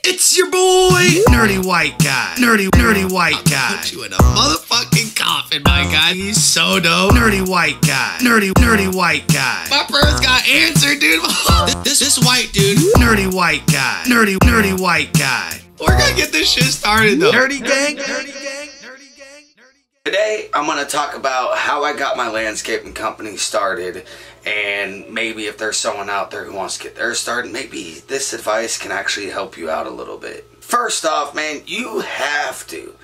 It's your boy, Nerdy White Guy. Nerdy White Guy. Put you in a motherfucking coffin, my guy. He's so dope. Nerdy White Guy. Nerdy White Guy. My prayers got answered, dude. This white dude. Nerdy White Guy. Nerdy White Guy. We're gonna get this shit started, though. Nerdy gang. Nerdy gang. Nerdy gang. Today, I'm going to talk about how I got my landscaping company started, and maybe if there's someone out there who wants to get theirs started, maybe this advice can actually help you out a little bit. First off, man, you have to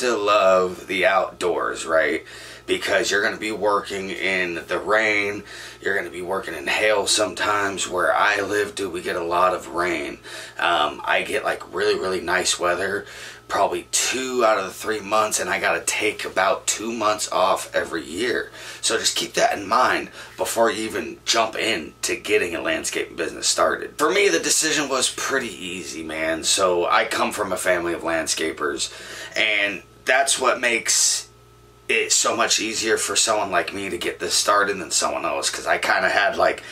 love the outdoors, right? Because you're going to be working in the rain, you're going to be working in hail sometimes. Where I live, dude, we get a lot of rain. I get like really nice weather probably 2 out of the 3 months, and I got to take about 2 months off every year. So just keep that in mind before you even jump in to getting a landscaping business started. For me, the decision was pretty easy, man. So I come from a family of landscapers, and that's what makes it's so much easier for someone like me to get this started than someone else, because I kind of had like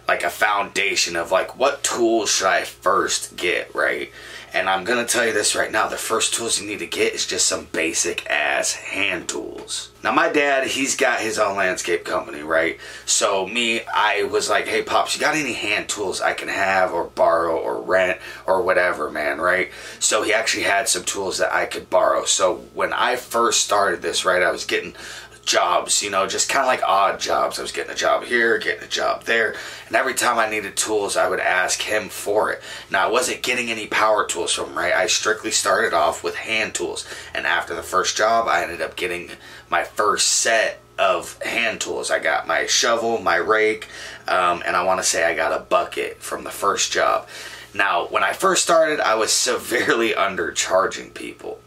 a foundation of like, what tools should I first get, right? And I'm gonna tell you this right now, the first tools you need to get is just some basic ass hand tools. Now my dad, he's got his own landscape company, right? So I was like, hey Pops, you got any hand tools I can have or borrow or rent or whatever, man, right? So he actually had some tools that I could borrow. So when I first started this, right, I was getting jobs, you know, just kind of like odd jobs. I was getting a job here, getting a job there, and every time I needed tools, I would ask him for it. Now, I wasn't getting any power tools from him, right? I strictly started off with hand tools, and after the first job, I ended up getting my first set of hand tools. I got my shovel, my rake, and I want to say I got a bucket from the first job. Now, when I first started, I was severely undercharging people.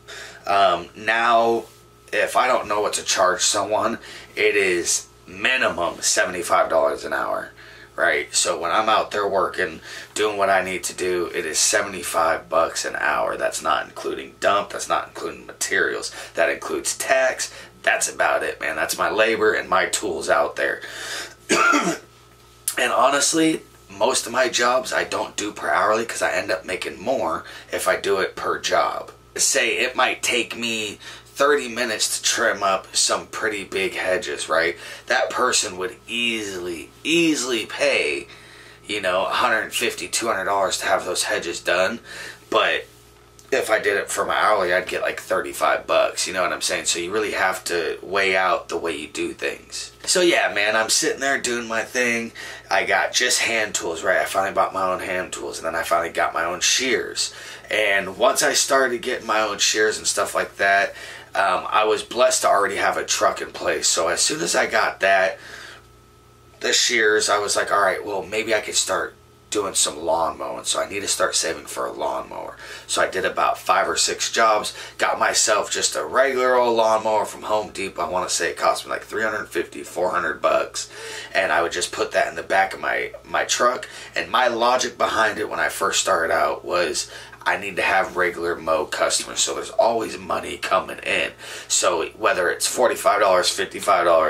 Now, if I don't know what to charge someone, it is minimum $75 an hour, right? So when I'm out there working, doing what I need to do, it is $75 an hour. That's not including dump, that's not including materials, that includes tax. That's about it, man. That's my labor and my tools out there. And honestly, most of my jobs I don't do per hourly, because I end up making more if I do it per job. Say it might take me 30 minutes to trim up some pretty big hedges, right? That person would easily pay, you know, $150, $200 to have those hedges done. But if I did it for my hourly, I'd get like $35, you know what I'm saying? So you really have to weigh out the way you do things. So yeah, man, I'm sitting there doing my thing. I got just hand tools, right? I finally bought my own hand tools, and then I finally got my own shears. And once I started getting my own shears and stuff like that, I was blessed to already have a truck in place. So as soon as I got that, the shears, I was like, all right, well, maybe I could start doing some lawn mowing. So I need to start saving for a lawnmower. So I did about 5 or 6 jobs, got myself just a regular old lawnmower from Home Depot. I want to say it cost me like $350, $400. And I would just put that in the back of my truck. And my logic behind it when I first started out was, I need to have regular mow customers, so there's always money coming in. So whether it's $45, $55,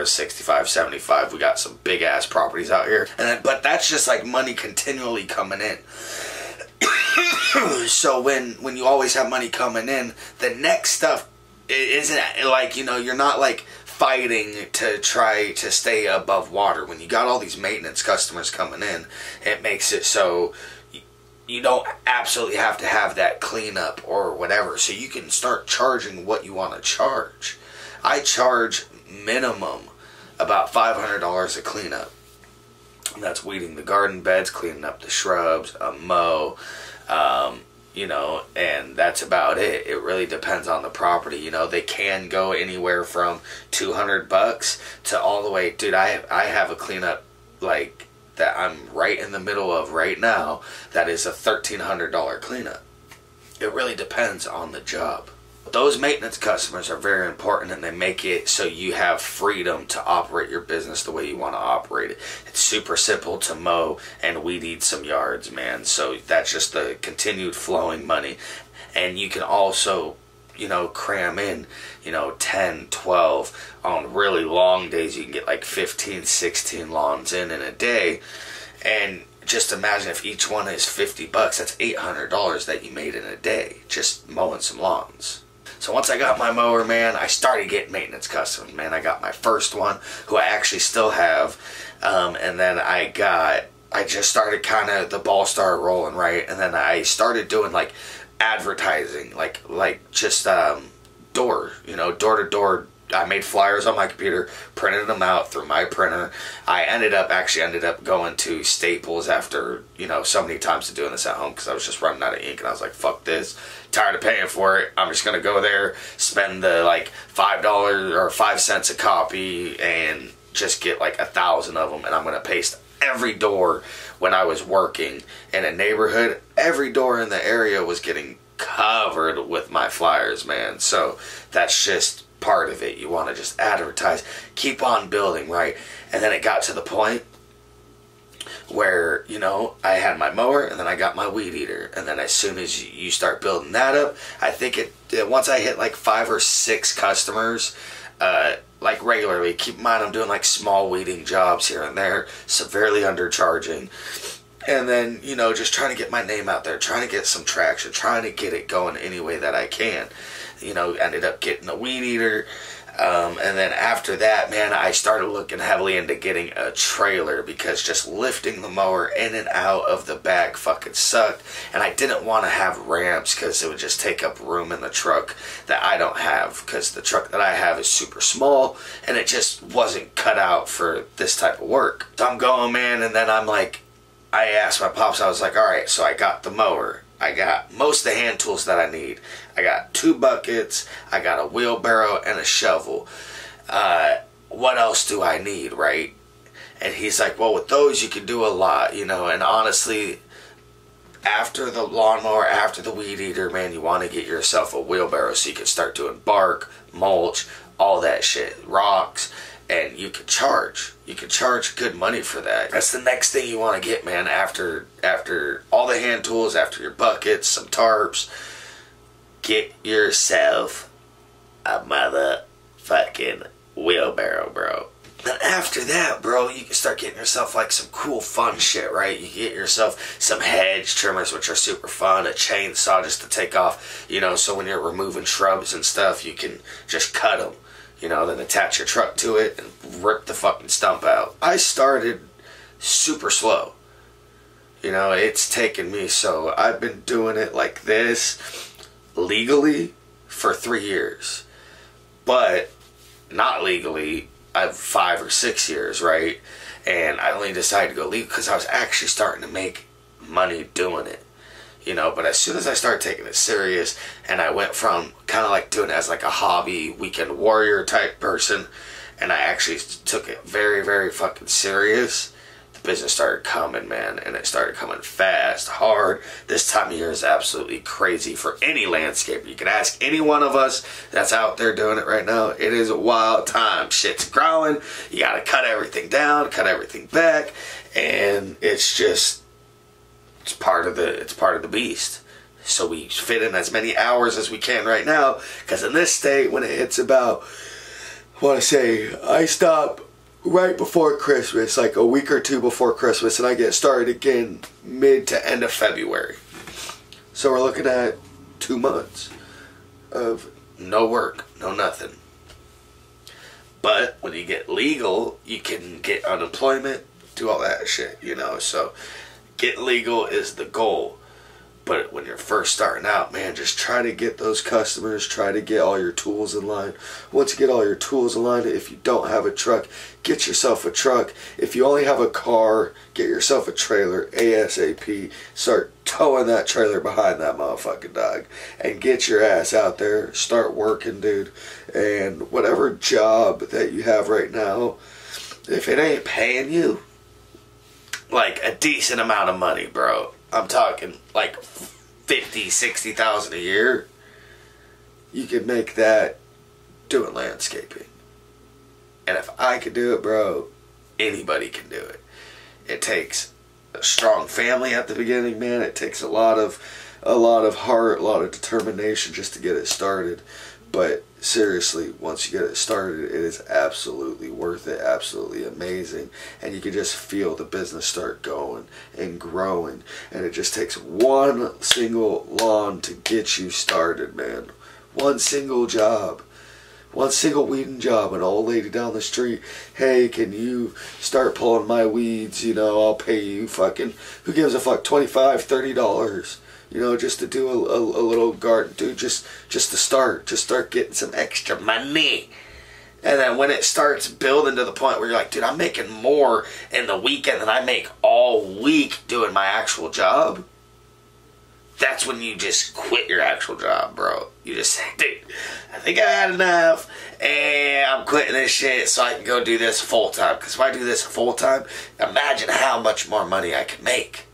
$65, $75, we got some big ass properties out here, but that's just like money continually coming in. So when you always have money coming in, the next stuff isn't like, you know, you're not like fighting to try to stay above water. When you got all these maintenance customers coming in, it makes it so you don't absolutely have to have that cleanup or whatever. So you can start charging what you want to charge. I charge minimum about $500 a cleanup. And that's weeding the garden beds, cleaning up the shrubs, a mow, you know, and that's about it. It really depends on the property. You know, they can go anywhere from $200 to all the way, dude, I have a cleanup like that I'm right in the middle of right now that is a $1,300 cleanup. It really depends on the job. Those maintenance customers are very important, and they make it so you have freedom to operate your business the way you want to operate it. It's super simple to mow and weed eat some yards, man. So that's just the continued flowing money. And you can also, you know, cram in, you know, 10, 12 on really long days. You can get like 15, 16 lawns in a day. And just imagine if each one is $50, that's $800 that you made in a day just mowing some lawns. So once I got my mower, man, I started getting maintenance customers, man. I got my first one, who I actually still have, and then I just started kind of, the ball started rolling, right? And then I started doing like advertising, like just door to door. I made flyers on my computer, printed them out through my printer. I ended up going to Staples after, so many times of doing this at home, because I was just running out of ink, and I was like, fuck this, tired of paying for it. I'm just gonna go there, spend the like $5 or 5 cents a copy, and just get like 1,000 of them, and I'm gonna paste every door. When I was working in a neighborhood, every door in the area was getting covered with my flyers, man. So that's just part of it. You want to just advertise, keep on building, right? And then it got to the point where, I had my mower, and then I got my weed eater, and then as soon as you start building that up, I think once I hit like 5 or 6 customers, like regularly, keep in mind I'm doing like small weeding jobs here and there, severely undercharging, and then, just trying to get my name out there, trying to get some traction, trying to get it going any way that I can. Ended up getting a weed eater, and then after that, man, I started looking heavily into getting a trailer, because just lifting the mower in and out of the back fucking sucked, and I didn't want to have ramps, because it would just take up room in the truck that I don't have, because the truck that I have is super small, and it just wasn't cut out for this type of work. So I'm going, man, and then I'm like, I asked my pops, I was like, alright, so I got the mower, I got most of the hand tools that I need. I got 2 buckets, I got a wheelbarrow and a shovel. What else do I need, right? And he's like, well, with those you can do a lot, and honestly, after the lawnmower, after the weed eater, man, you want to get yourself a wheelbarrow so you can start doing bark, mulch, all that shit, rocks, and you can charge. You can charge good money for that. That's the next thing you want to get, man, after all the hand tools, after your buckets, some tarps. Get yourself a motherfucking wheelbarrow, bro. Then after that, bro, you can start getting yourself like some cool fun shit, right? You can get yourself some hedge trimmers, which are super fun, a chainsaw just to take off, so when you're removing shrubs and stuff, you can just cut them. Then attach your truck to it and rip the fucking stump out. I started super slow. It's taken me, so I've been doing it like this legally for 3 years. But not legally, I've 5 or 6 years, right? And I only decided to go legal because I was actually starting to make money doing it. But as soon as I started taking it serious, and I went from kind of like doing it as like a hobby, weekend warrior type person, and I actually took it very, very fucking serious, the business started coming, man, and it started coming fast, hard. This time of year is absolutely crazy for any landscaper. You can ask any one of us that's out there doing it right now. It is a wild time. Shit's growing. You gotta cut everything down, cut everything back, and it's just... It's part of the beast. So we fit in as many hours as we can right now, because in this state, when it hits about, I stop right before Christmas, like a week or 2 before Christmas, and I get started again mid to end of February. So we're looking at 2 months of no work, no nothing. But when you get legal, you can get unemployment, do all that shit, so... Get legal is the goal, but when you're first starting out, man, just try to get those customers, try to get all your tools in line. Once you get all your tools in line, if you don't have a truck, get yourself a truck. If you only have a car, get yourself a trailer ASAP. Start towing that trailer behind that motherfucking dog and get your ass out there, start working, dude. And whatever job that you have right now, if it ain't paying you like a decent amount of money, bro, I'm talking like 50, 60,000 a year, you can make that doing landscaping. And if I could do it, bro, anybody can do it. It takes a strong family at the beginning, man. It takes a lot of heart, a lot of determination just to get it started. But seriously, once you get it started, it is absolutely worth it, absolutely amazing, and you can just feel the business start going and growing, and it just takes one single lawn to get you started, man. One single job. One single weeding job. An old lady down the street, hey, can you start pulling my weeds? You know, I'll pay you fucking, who gives a fuck, $25, $30. You know, just to do a little garden, dude, just to start getting some extra money. And then when it starts building to the point where you're like, dude, I'm making more in the weekend than I make all week doing my actual job. That's when you just quit your actual job, bro. You just say, dude, I think I had enough, and I'm quitting this shit so I can go do this full time. Because if I do this full time, imagine how much more money I can make.